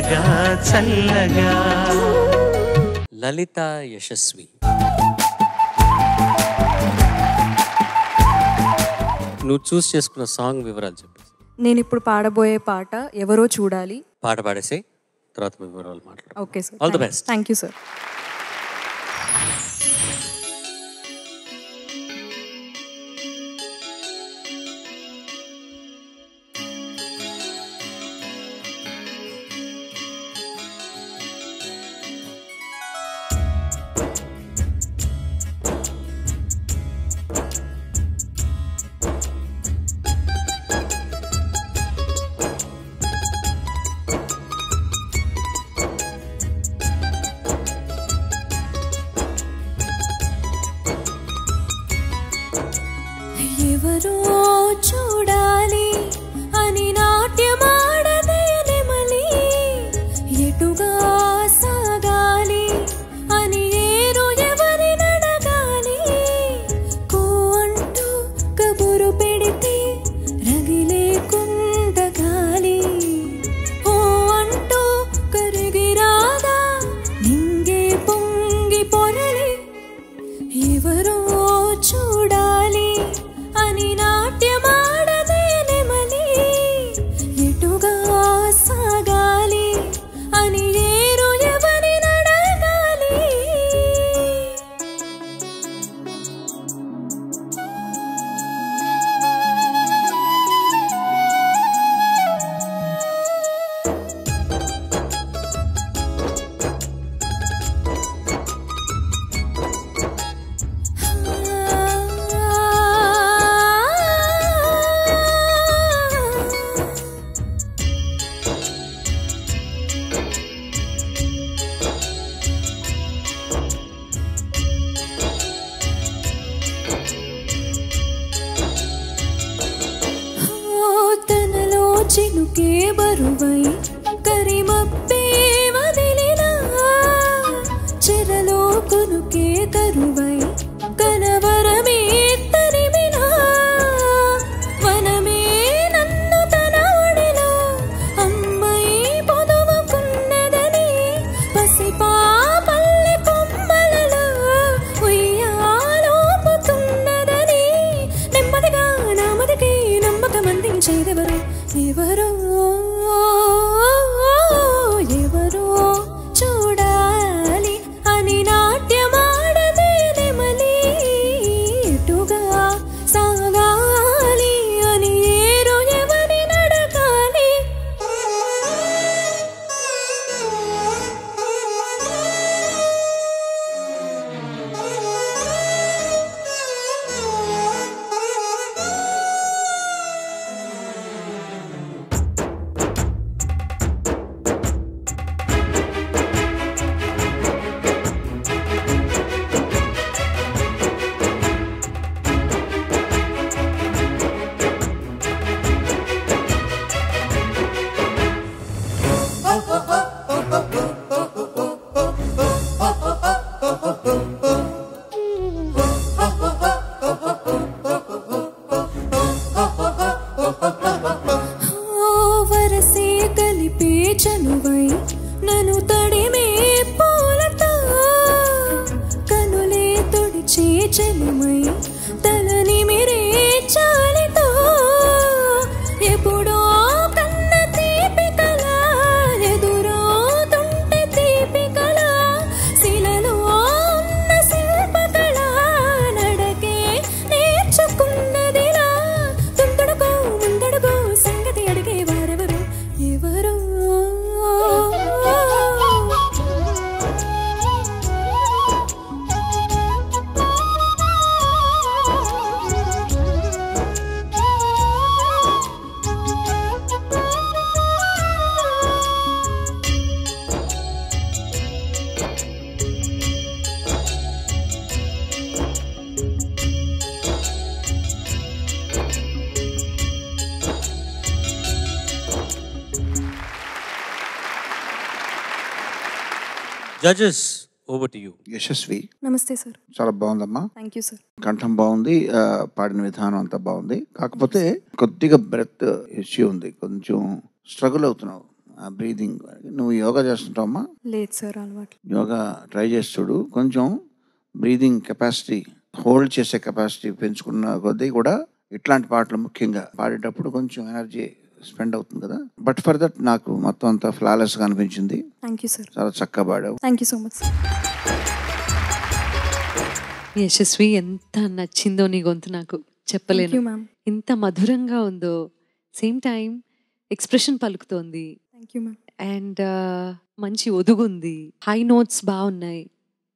చల్లగా చల్లగా. లలిత యశస్వి, నువ్వు చూస్ చేసుకున్న సాంగ్ వివరాలు చెప్పేసి. నేను ఇప్పుడు పాడబోయే పాట ఎవరో చూడాలి. పాట పాడేసి తర్వాత వివరాలు మాట్లాడు. Okay sir. All the best. Thank you sir. ఎవరో చూడాలి అని నాట్యమాడదే నెమలి, ఎటుగా సాగాలి అని ఏరు ఎవరి నడగాలి. కో అంటూ కబురు పెడితే రగిలే కుండగాలి, ఓ అంటూ కరిగిరాదా నింగే పొంగి పొరలి. ఎవరో చూడాలి అని నాట్యమాడదే నెమలి, ఎటుగా సాగాలి అని ఏరు ఎవరి నడగాలి. తనలో చినుకే బరువై కరిమప్పే వదిలినా, చెరలో కొనుకే కరువై కనవరమే తరిమినా. వనమే నన్ను తన ఒడిలో అమ్మై పొదువుకున్నదని, పసిపాపల్లె కొమ్మలలో ఉయ్యాలోపుతున్నదని, నెమ్మదిగా నామదికి నమ్మకం అందించేదెవరు. ఎవరో ఎవరో చూడాలి అని నాట్యమాడదే నెమలి, ఎటుగా సాగాలి అని ఏరు ఎవరి నడగాలి. వరసే కలిపే చనువై నన్ను తడిమే పూలతో, కనులే తొడిచే చనుమై తలని మిరే చాలితో. ఎప్పుడో కన్న తీపి కళ ఎదురవుతుంటే తీపి కళ, శిలలో ఉన్న శిల్పకళ నడకే నేర్చుకున్నదిలా. తుందడుకో ముందడుకో సంగతి అడిగే వారెవరు. ఎవరో judges, over to you. Yashasvi, నమస్తే సార్. చాలా బాగుందమ్మా. Thank you sir. కంఠం బాగుంది, పాడిన విధానం అంతా బాగుంది. కాకపోతే కొద్దిగా బ్రెత్ ఇష్యూ ఉంది, కొంచెం స్ట్రగుల్ అవుతున్నావు బ్రీదింగ్. నువ్వు యోగా చేస్తుంటావమ్మా? లేదు సార్, అలవాటు. యోగా ట్రై చేసి చూడు. కొంచెం బ్రీదింగ్ కెపాసిటీ, హోల్డ్ చేసే కెపాసిటీ పెంచుకున్న కొద్దీ కూడా ఇట్లాంటి పాటలు ముఖ్యంగా పాడేటప్పుడు కొంచెం ఎనర్జీ స్పెండ్ అవుతుంది కదా. బట్ ఫర్ దట్ నాకు మొత్తం అంతా ఫ్లాలెస్గా అనిపించింది. Thank you sir. చాలా చక్కగా పాడావు. Thank you so much sir. Yashasvi, ఎంత నచ్చిందో నీ గొంతు, నాకు థ్యాంక్ చెప్పలేను. You ma'am. ఎంత మధురంగా ఉందో, సేమ్ టైం ఎక్స్ప్రెషన్ పలుకుతోంది, థ్యాంక్ యూ మ్యామ్. అండ్ మంచి ఒదుగుంది, హై నోట్స్ బాగున్నాయి.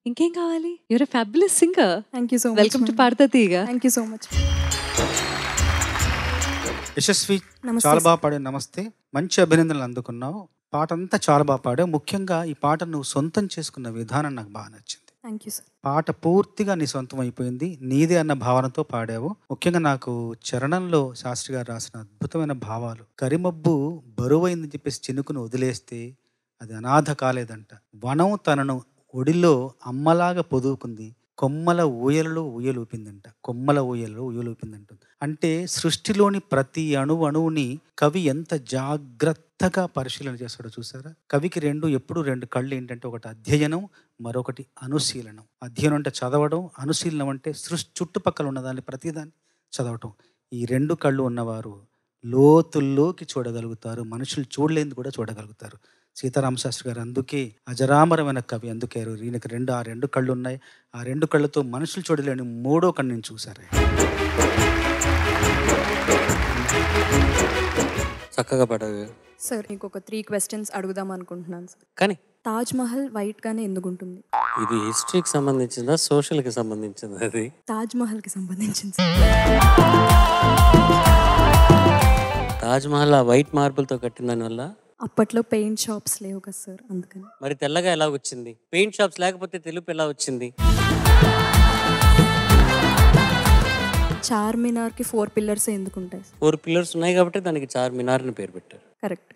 ఇంకేం కావాలి? You're a fabulous singer. Thank you so much. Welcome to Padutha Theeyaga. Thank you so much. Yashasvi, నమస్తే చాలా సార్. బాగా పాడావు. నమస్తే. మంచి అభినందనలు అందుకున్నావు. పాట అంతా చాలా బాగా పాడావు. ముఖ్యంగా ఈ పాట నువ్వు సొంతం చేసుకున్న విధానం నాకు బాగా నచ్చింది. Thank you sir. పాట పూర్తిగా నీ సొంతం అయిపోయింది, నీదే అన్న భావనతో పాడావు. ముఖ్యంగా నాకు చరణంలో శాస్త్రి గారు రాసిన అద్భుతమైన భావాలు. కరిమబ్బు బరువైందని చెప్పేసి చినుకును వదిలేస్తే అది అనాథ కాలేదంట. వనం తనను ఒడిలో అమ్మలాగా పొదువుకుంది, కొమ్మల ఊయలలో ఊయలూపిందంట. కొమ్మల ఊయలలో ఊయలూపిందంటుంది. అంటే సృష్టిలోని ప్రతి అణువుని కవి ఎంత జాగ్రత్తగా పరిశీలన చేస్తాడో చూసారా. కవికి ఎప్పుడు రెండు కళ్ళు ఏంటంటే, ఒకటి అధ్యయనం, మరొకటి అనుశీలనం. అధ్యయనం అంటే చదవడం, అనుశీలనం అంటే చుట్టుపక్కల ఉన్నదాన్ని ప్రతిదాన్ని చదవటం. ఈ రెండు కళ్ళు ఉన్నవారు లోతుల్లోకి చూడగలుగుతారు, మనుషులు చూడలేనిది కూడా చూడగలుగుతారు. సీతారామ శాస్త్రి గారు అందుకే అజరామరమైన కవి. అందుకే ఈయనకి ఆ రెండు కళ్ళు ఉన్నాయి. ఆ రెండు కళ్ళతో మనుషులు చూడలేని మూడో కన్నుని చూశారు. చక్కగా పాడావు సార్, మీకు ఒక 3 questions అడుగుదాం అనుకుంటున్నాను సార్. కానీ తాజ్ మహల్ వైట్గానే ఎందుకు ఉంటుంది? ఇది హిస్టరీకి సంబంధించిందా, సోషల్కి సంబంధించిందా? అది తాజ్ మహల్కి సంబంధించింది సార్. తాజ్ మహల్ ఆ వైట్ మార్బుల్తో కట్టిన దానివల్ల. అప్పట్లో పెయింట్ షాప్స్ లేవు కదా సార్, అందుకని. మరి తెల్లగా ఎలా వచ్చింది? పెయింట్ షాప్స్ లేకపోతే తెలుపు ఎలా వచ్చింది? చార్మినార్కి 4 pillars ఎందుకు ఉంటాయి? 4 pillars ఉన్నాయి కాబట్టి దానికి చార్మినార్ అని పేరు పెట్టారు. కరెక్ట్.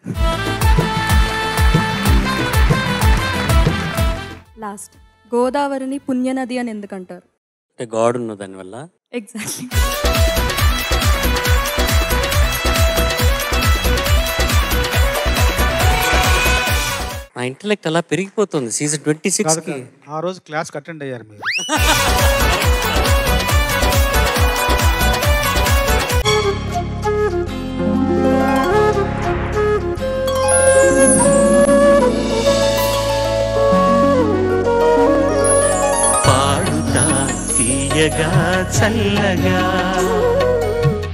లాస్ట్, గోదావరిని పుణ్యనది అని ఎందుకు అంటారు? అంటే గాడ్ ఉన్న దానివల్ల. ఎగ్జాక్ట్లీ. నా ఇంటలెక్ట్ అలా పెరిగిపోతుంది సీజన్ 26కి. ఆ రోజు క్లాస్ అటెండ్ అయ్యారు మీరు. పాడుతా తీయగా చల్లగా